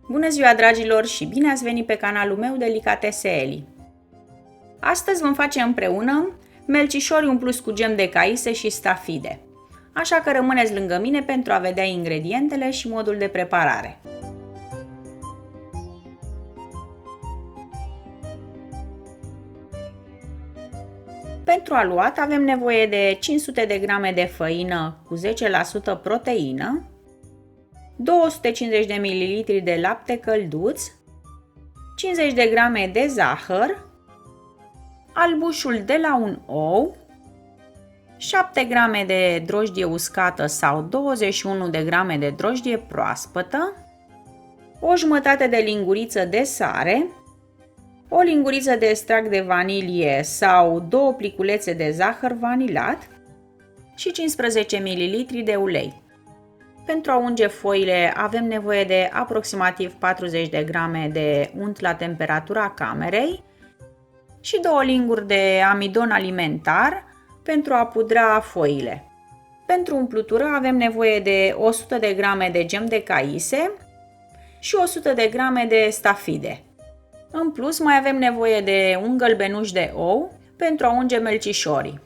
Bună ziua, dragilor, și bine ați venit pe canalul meu Delicatese Eli. Astăzi vom face împreună melcișori umpluți cu gem de caise și stafide. Așa că rămâneți lângă mine pentru a vedea ingredientele și modul de preparare. Pentru aluat avem nevoie de 500 de grame de făină cu 10% proteină, 250 de ml de lapte călduț, 50 de grame de zahăr, albușul de la un ou, 7 grame de drojdie uscată sau 21 de grame de drojdie proaspătă, o jumătate de linguriță de sare, o linguriță de extract de vanilie sau 2 pliculețe de zahăr vanilat și 15 ml de ulei. Pentru a unge foile avem nevoie de aproximativ 40 de grame de unt la temperatura camerei și 2 linguri de amidon alimentar pentru a pudra foile. Pentru umplutură avem nevoie de 100 de grame de gem de caise și 100 de grame de stafide. În plus, mai avem nevoie de un gălbenuș de ou pentru a unge melcișorii.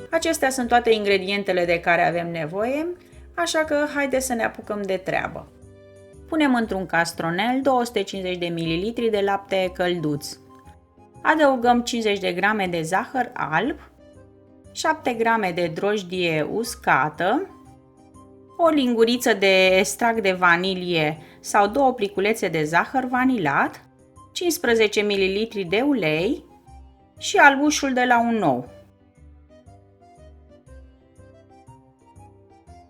Acestea sunt toate ingredientele de care avem nevoie, așa că haideți să ne apucăm de treabă. Punem într-un castronel 250 de ml de lapte călduț. Adăugăm 50 de grame de zahăr alb, 7 grame de drojdie uscată, o linguriță de extract de vanilie sau 2 pliculețe de zahăr vanilat, 15 ml de ulei și albușul de la un ou.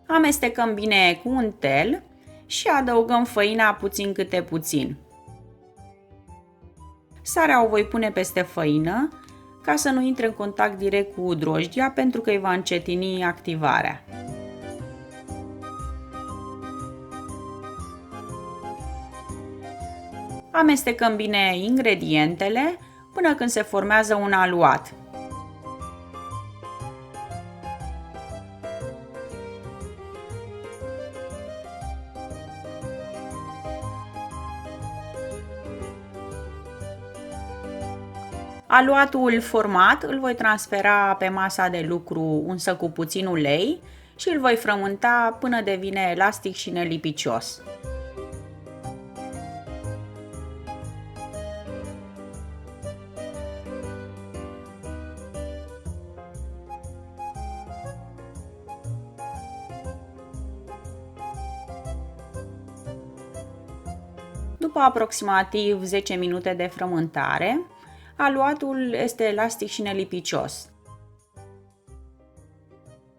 Amestecăm bine cu un tel și adăugăm făina puțin câte puțin. Sarea o voi pune peste făină ca să nu intre în contact direct cu drojdia pentru că îi va încetini activarea. Amestecăm bine ingredientele până când se formează un aluat. Aluatul format îl voi transfera pe masa de lucru unsă cu puțin ulei și îl voi frământa până devine elastic și nelipicios. După aproximativ 10 minute de frământare, aluatul este elastic și nelipicios.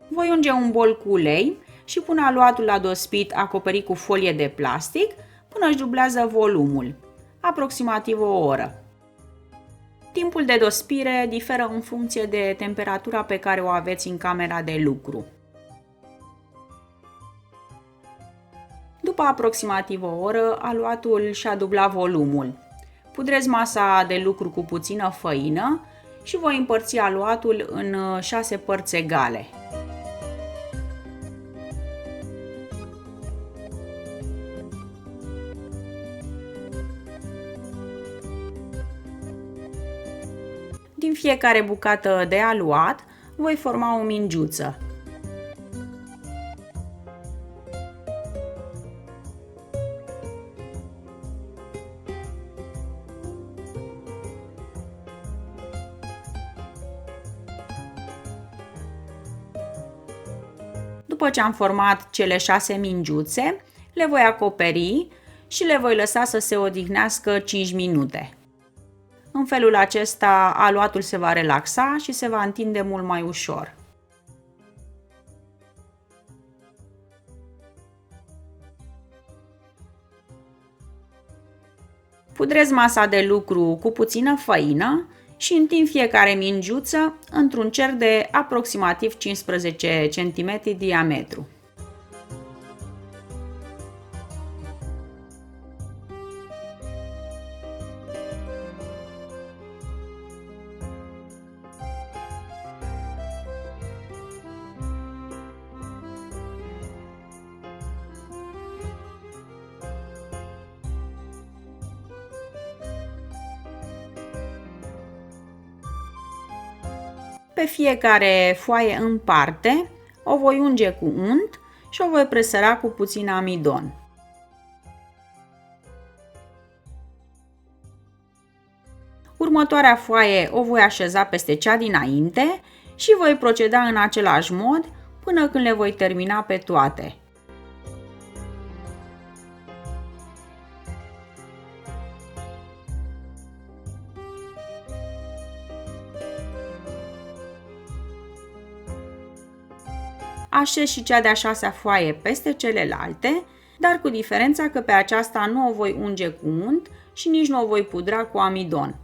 Voi unge un bol cu ulei și pun aluatul la dospit acoperit cu folie de plastic până își dublează volumul, aproximativ o oră. Timpul de dospire diferă în funcție de temperatura pe care o aveți în camera de lucru. După aproximativ o oră, aluatul și-a dublat volumul. Pudrez masa de lucru cu puțină făină și voi împărți aluatul în 6 părți egale. Din fiecare bucată de aluat voi forma o mingiuță. După ce am format cele 6 mingiuțe, le voi acoperi și le voi lăsa să se odihnească 5 minute. În felul acesta, aluatul se va relaxa și se va întinde mult mai ușor. Pudrez masa de lucru cu puțină făină și întind fiecare mingiuță într-un cerc de aproximativ 15 cm diametru. Pe fiecare foaie în parte o voi unge cu unt și o voi presăra cu puțin amidon. Următoarea foaie o voi așeza peste cea dinainte și voi proceda în același mod până când le voi termina pe toate. Așez și cea de-a 6-a foaie peste celelalte, dar cu diferența că pe aceasta nu o voi unge cu unt și nici nu o voi pudra cu amidon.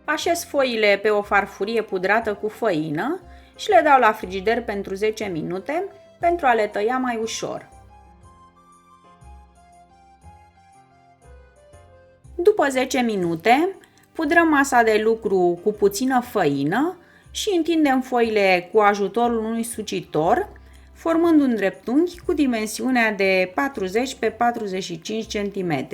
Așez foile pe o farfurie pudrată cu făină și le dau la frigider pentru 10 minute pentru a le tăia mai ușor. După 10 minute, pudrăm masa de lucru cu puțină făină și întindem foile cu ajutorul unui sucitor, formând un dreptunghi cu dimensiunea de 40 pe 45 cm.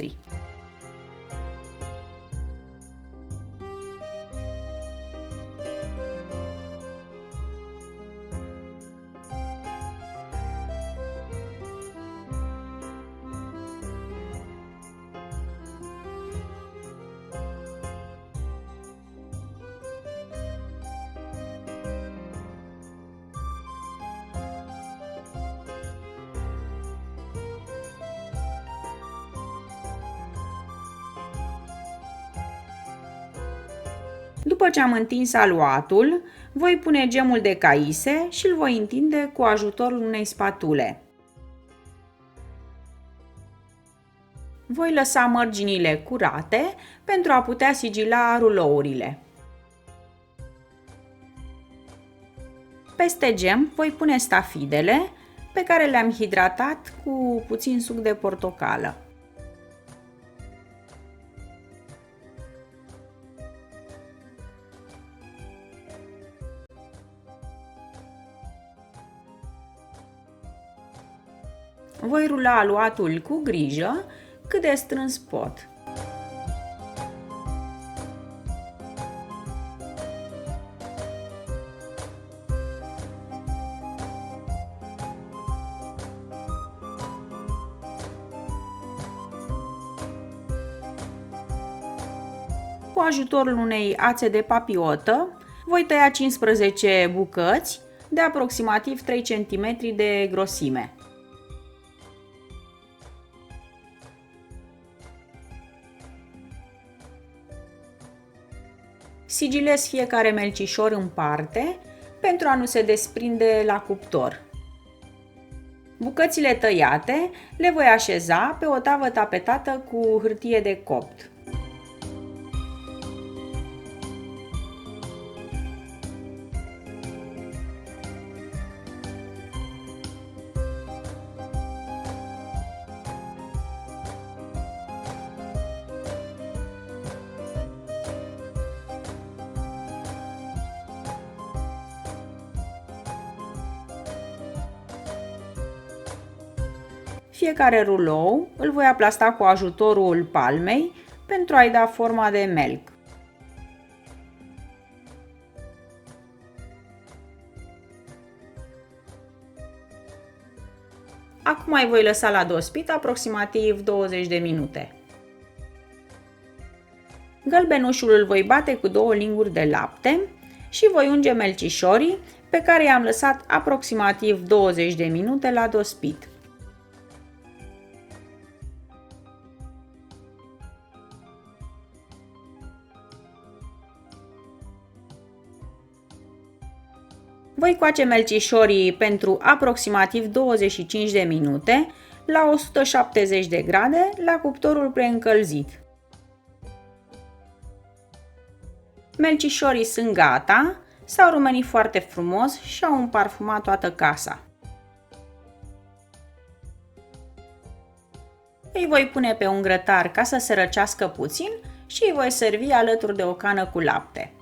După ce am întins aluatul, voi pune gemul de caise și îl voi întinde cu ajutorul unei spatule. Voi lăsa mărginile curate pentru a putea sigila rulourile. Peste gem voi pune stafidele pe care le-am hidratat cu puțin suc de portocală. Voi rula aluatul cu grijă, cât de strâns pot. Cu ajutorul unei ațe de papiotă, voi tăia 15 bucăți de aproximativ 3 cm de grosime. Sigilez fiecare melcișor în parte pentru a nu se desprinde la cuptor. Bucățile tăiate le voi așeza pe o tavă tapetată cu hârtie de copt. Fiecare rulou îl voi aplasta cu ajutorul palmei pentru a-i da forma de melc. Acum mai voi lăsa la dospit aproximativ 20 de minute. Gălbenușul îl voi bate cu 2 linguri de lapte și voi unge melcișorii pe care i-am lăsat aproximativ 20 de minute la dospit. Voi coace melcișorii pentru aproximativ 25 de minute la 170 de grade la cuptorul preîncălzit. Melcișorii sunt gata, s-au rumenit foarte frumos și au împarfumat toată casa. Îi voi pune pe un grătar ca să se răcească puțin și îi voi servi alături de o cană cu lapte.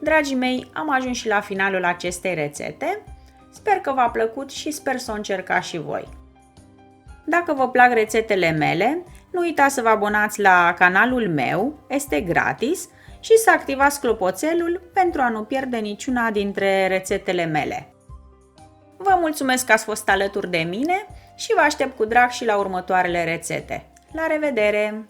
Dragii mei, am ajuns și la finalul acestei rețete. Sper că v-a plăcut și sper să o încercați și voi. Dacă vă plac rețetele mele, nu uitați să vă abonați la canalul meu, este gratis, și să activați clopoțelul pentru a nu pierde niciuna dintre rețetele mele. Vă mulțumesc că ați fost alături de mine și vă aștept cu drag și la următoarele rețete. La revedere!